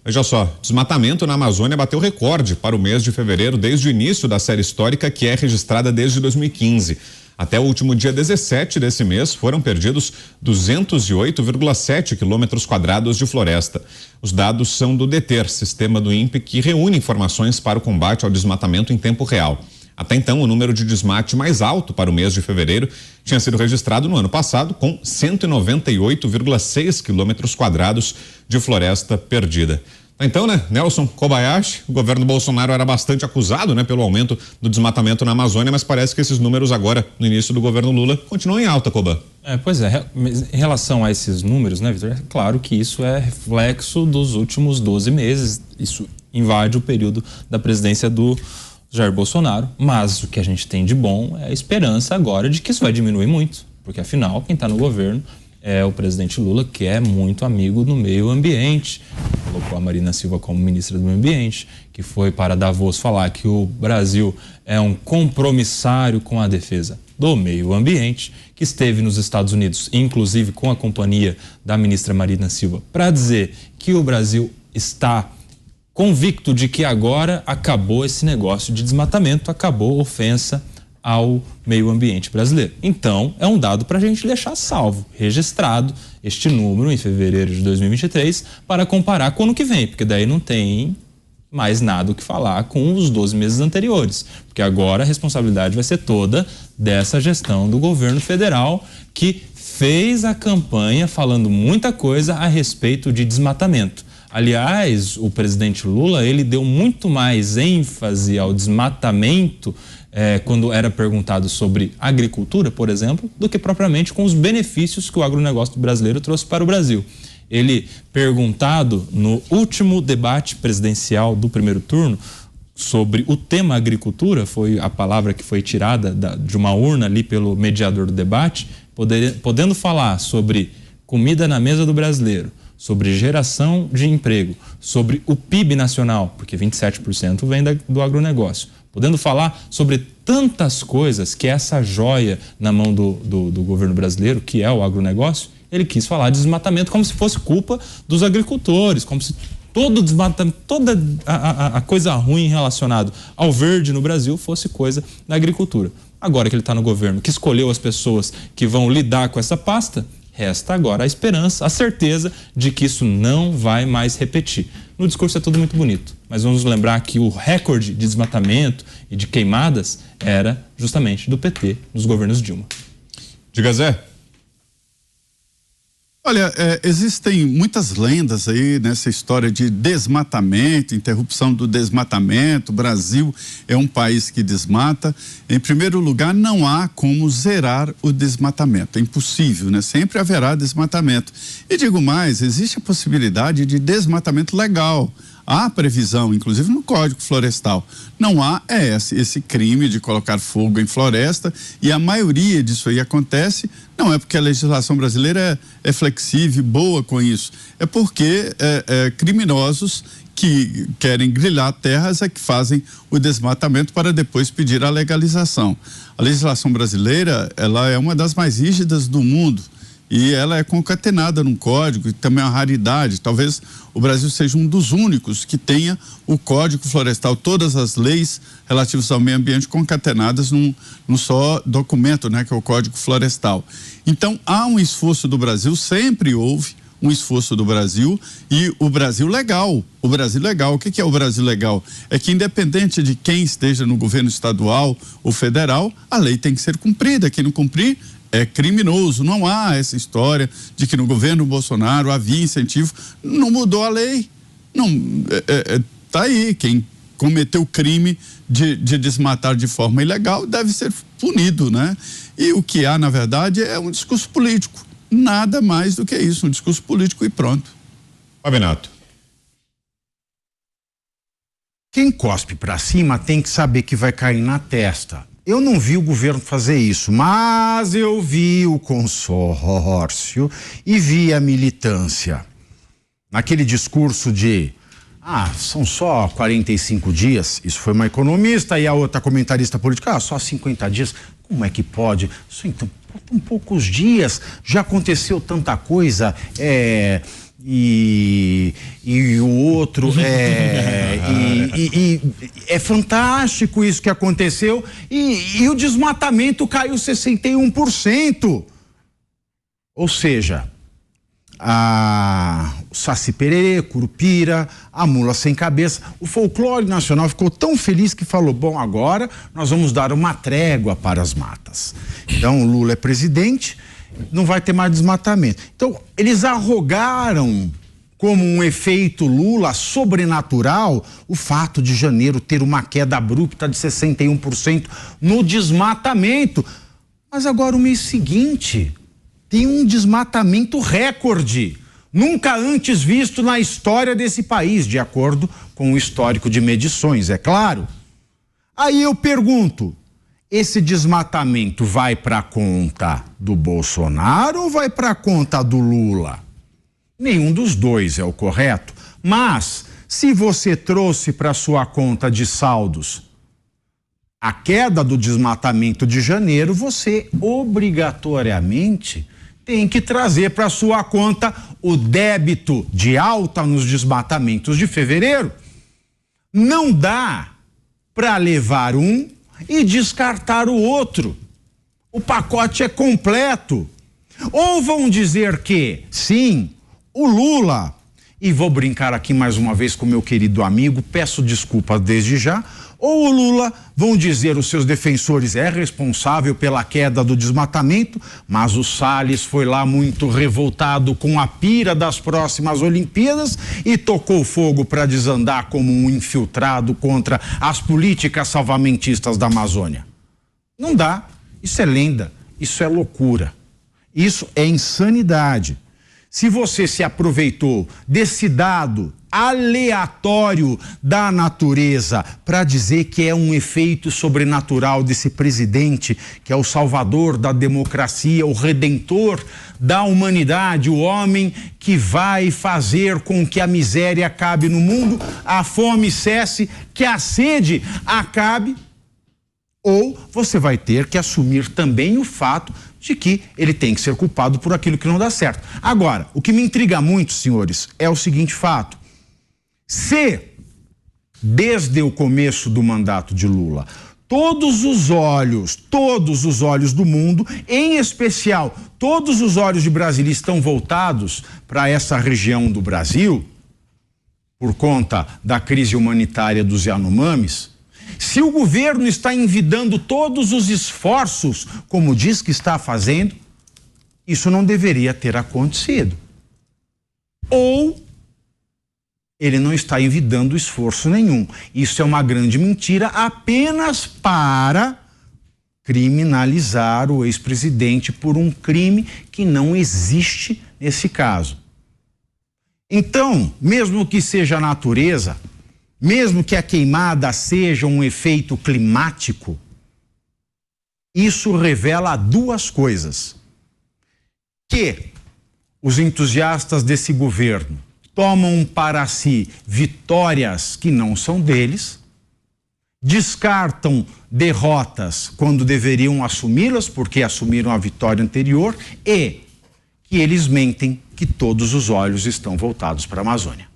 Veja só, desmatamento na Amazônia bateu recorde para o mês de fevereiro desde o início da série histórica que é registrada desde 2015. Até o último dia 17 desse mês foram perdidos 208,7 quilômetros quadrados de floresta. Os dados são do DETER, sistema do INPE que reúne informações para o combate ao desmatamento em tempo real. Até então, o número de desmate mais alto para o mês de fevereiro tinha sido registrado no ano passado, com 198,6 quilômetros quadrados de floresta perdida. Então, né, Nelson Kobayashi, o governo Bolsonaro era bastante acusado, né, pelo aumento do desmatamento na Amazônia, mas parece que esses números agora, no início do governo Lula, continuam em alta, Koba. Pois é, em relação a esses números, né, Vitor, é claro que isso é reflexo dos últimos 12 meses, isso invade o período da presidência do Jair Bolsonaro, mas o que a gente tem de bom é a esperança agora de que isso vai diminuir muito, porque afinal quem está no governo é o presidente Lula, que é muito amigo do meio ambiente, colocou a Marina Silva como ministra do meio ambiente, que foi para Davos falar que o Brasil é um compromissário com a defesa do meio ambiente, que esteve nos Estados Unidos, inclusive com a companhia da ministra Marina Silva, para dizer que o Brasil está convicto de que agora acabou esse negócio de desmatamento, acabou a ofensa ao meio ambiente brasileiro. Então, é um dado para a gente deixar salvo, registrado este número em fevereiro de 2023 para comparar com o ano que vem, porque daí não tem mais nada o que falar com os 12 meses anteriores, porque agora a responsabilidade vai ser toda dessa gestão do governo federal que fez a campanha falando muita coisa a respeito de desmatamento. Aliás, o presidente Lula, ele deu muito mais ênfase ao desmatamento quando era perguntado sobre agricultura, por exemplo, do que propriamente com os benefícios que o agronegócio brasileiro trouxe para o Brasil. Ele, perguntado no último debate presidencial do primeiro turno sobre o tema agricultura, foi a palavra que foi tirada de uma urna ali pelo mediador do debate, podendo falar sobre comida na mesa do brasileiro, sobre geração de emprego, sobre o PIB nacional, porque 27% vem do agronegócio, podendo falar sobre tantas coisas que essa joia na mão do governo brasileiro, que é o agronegócio, ele quis falar de desmatamento como se fosse culpa dos agricultores, como se todo desmatamento, toda a coisa ruim relacionada ao verde no Brasil fosse coisa da agricultura. Agora que ele está no governo, que escolheu as pessoas que vão lidar com essa pasta, resta agora a esperança, a certeza de que isso não vai mais repetir. No discurso é tudo muito bonito, mas vamos lembrar que o recorde de desmatamento e de queimadas era justamente do PT, nos governos Dilma. Diga, Zé. Olha, existem muitas lendas aí nessa história de desmatamento, interrupção do desmatamento. O Brasil é um país que desmata. Em primeiro lugar, não há como zerar o desmatamento. É impossível, né? Sempre haverá desmatamento. E digo mais, existe a possibilidade de desmatamento legal. Há previsão, inclusive no Código Florestal. Não há esse crime de colocar fogo em floresta, e a maioria disso aí acontece, não é porque a legislação brasileira é flexível, boa com isso, é porque criminosos que querem grilar terras é que fazem o desmatamento para depois pedir a legalização. A legislação brasileira, ela é uma das mais rígidas do mundo. E ela é concatenada num código, e também é uma raridade. Talvez o Brasil seja um dos únicos que tenha o Código Florestal, todas as leis relativas ao meio ambiente concatenadas num só documento, né, que é o Código Florestal. Então, há um esforço do Brasil, sempre houve um esforço do Brasil, e o Brasil legal. O Brasil legal, o que é o Brasil legal? É que independente de quem esteja no governo estadual ou federal, a lei tem que ser cumprida. Quem não cumprir é criminoso. Não há essa história de que no governo Bolsonaro havia incentivo. Não mudou a lei. Não, tá aí. Quem cometeu o crime de desmatar de forma ilegal deve ser punido, né? E o que há, na verdade, é um discurso político. Nada mais do que isso, um discurso político e pronto. Fabinato. Quem cospe para cima tem que saber que vai cair na testa. Eu não vi o governo fazer isso, mas eu vi o consórcio e vi a militância. Naquele discurso de, são só 45 dias, isso foi uma economista, e a outra comentarista política, só 50 dias, como é que pode? Isso então, faltam poucos dias, já aconteceu tanta coisa, e o outro é fantástico isso que aconteceu e o desmatamento caiu 61%. Ou seja, o Saci Pererê, Curupira, a mula sem cabeça, o folclore nacional ficou tão feliz que falou, bom, agora nós vamos dar uma trégua para as matas. Então o Lula é presidente, não vai ter mais desmatamento. Então eles arrogaram como um efeito Lula sobrenatural o fato de janeiro ter uma queda abrupta de 61% no desmatamento. Mas agora o mês seguinte tem um desmatamento recorde, nunca antes visto na história desse país, de acordo com o histórico de medições, é claro. Aí eu pergunto, esse desmatamento vai para conta do Bolsonaro ou vai para conta do Lula? Nenhum dos dois é o correto, mas se você trouxe para sua conta de saldos a queda do desmatamento de janeiro, você obrigatoriamente tem que trazer para sua conta o débito de alta nos desmatamentos de fevereiro. Não dá para levar um e descartar o outro. O pacote é completo. Ou vão dizer que, sim, o Lula, e vou brincar aqui mais uma vez com meu querido amigo, peço desculpas desde já, ou o Lula, vão dizer os seus defensores, é responsável pela queda do desmatamento, mas o Salles foi lá muito revoltado com a pira das próximas Olimpíadas e tocou fogo para desandar como um infiltrado contra as políticas salvamentistas da Amazônia. Não dá, isso é lenda, isso é loucura, isso é insanidade. Se você se aproveitou desse dado aleatório da natureza para dizer que é um efeito sobrenatural desse presidente, que é o salvador da democracia, o redentor da humanidade, o homem que vai fazer com que a miséria acabe no mundo, a fome cesse, que a sede acabe, ou você vai ter que assumir também o fato de que ele tem que ser culpado por aquilo que não dá certo. Agora, o que me intriga muito, senhores, é o seguinte fato. Se, desde o começo do mandato de Lula, todos os olhos do mundo, em especial todos os olhos de Brasília estão voltados para essa região do Brasil, por conta da crise humanitária dos Yanomamis, se o governo está envidando todos os esforços, como diz que está fazendo, isso não deveria ter acontecido. Ou ele não está envidando esforço nenhum. Isso é uma grande mentira apenas para criminalizar o ex-presidente por um crime que não existe nesse caso. Então, mesmo que seja a natureza, mesmo que a queimada seja um efeito climático, isso revela duas coisas. Que os entusiastas desse governo tomam para si vitórias que não são deles, descartam derrotas quando deveriam assumi-las, porque assumiram a vitória anterior, e que eles mentem que todos os olhos estão voltados para a Amazônia.